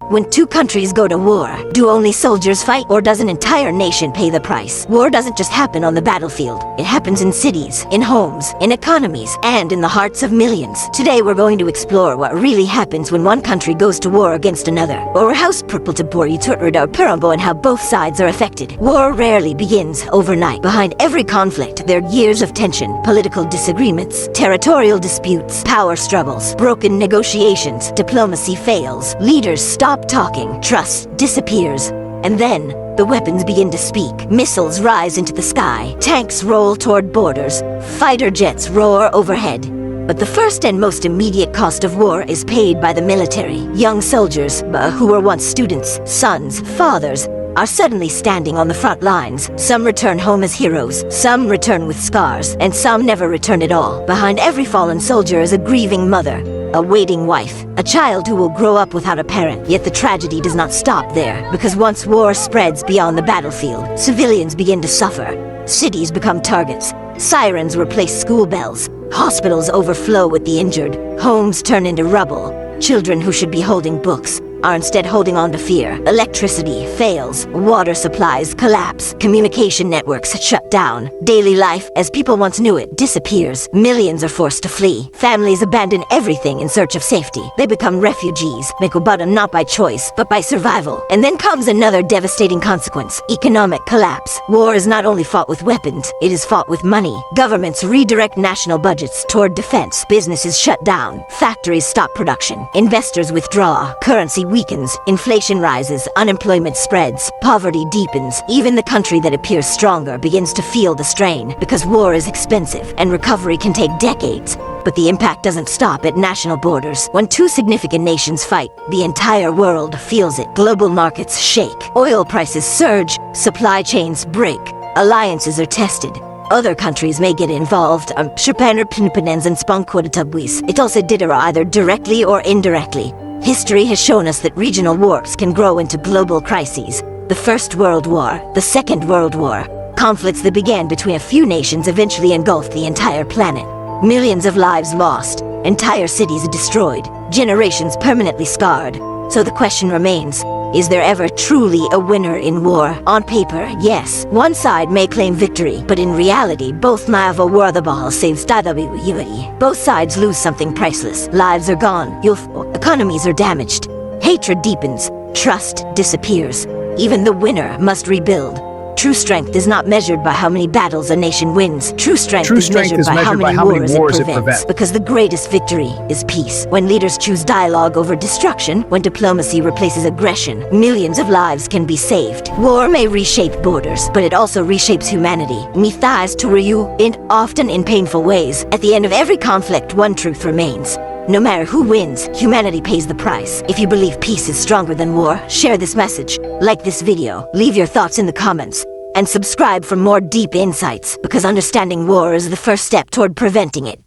When two countries go to war, do only soldiers fight, or does an entire nation pay the price? War doesn't just happen on the battlefield. It happens in cities, in homes, in economies, and in the hearts of millions. Today we're going to explore what really happens when one country goes to war against another. Or house purple to and how both sides are affected. War rarely begins overnight. Behind every conflict, there are years of tension, political disagreements, territorial disputes, power struggles, broken negotiations, diplomacy fails, leaders stop talking, trust disappears, and then the weapons begin to speak. Missiles rise into the sky, tanks roll toward borders, fighter jets roar overhead. But the first and most immediate cost of war is paid by the military. Young soldiers, who were once students, sons, fathers, are suddenly standing on the front lines. Some return home as heroes, some return with scars, and some never return at all. Behind every fallen soldier is a grieving mother, a waiting wife, a child who will grow up without a parent. Yet the tragedy does not stop there, because once war spreads beyond the battlefield, civilians begin to suffer. Cities become targets, sirens replace school bells, hospitals overflow with the injured, homes turn into rubble. Children who should be holding books are instead holding on to fear. Electricity fails, water supplies collapse, communication networks shut down. Daily life, as people once knew it, disappears. Millions are forced to flee. Families abandon everything in search of safety. They become refugees, not by choice, but by survival. And then comes another devastating consequence: economic collapse. War is not only fought with weapons, it is fought with money. Governments redirect national budgets toward defense. Businesses shut down. Factories stop production. Investors withdraw. Currency weakens, inflation rises, unemployment spreads, poverty deepens. Even the country that appears stronger begins to feel the strain, because war is expensive and recovery can take decades. But the impact doesn't stop at national borders. When two significant nations fight, the entire world feels it. Global markets shake, oil prices surge, supply chains break, alliances are tested. Other countries may get involved. It also did either directly or indirectly. History has shown us that regional wars can grow into global crises. The First World War, the Second World War. Conflicts that began between a few nations eventually engulfed the entire planet. Millions of lives lost, entire cities destroyed, generations permanently scarred. So the question remains, is there ever truly a winner in war? On paper, yes. One side may claim victory, but in reality, both both sides lose something priceless. Lives are gone, economies are damaged, hatred deepens, trust disappears. Even the winner must rebuild. True strength is not measured by how many battles a nation wins. True strength is measured by how many wars it prevents. Because the greatest victory is peace. When leaders choose dialogue over destruction, when diplomacy replaces aggression, millions of lives can be saved. War may reshape borders, but it also reshapes humanity. And often in painful ways. At the end of every conflict, one truth remains. No matter who wins, humanity pays the price. If you believe peace is stronger than war, share this message, like this video, leave your thoughts in the comments, and subscribe for more deep insights, because understanding war is the first step toward preventing it.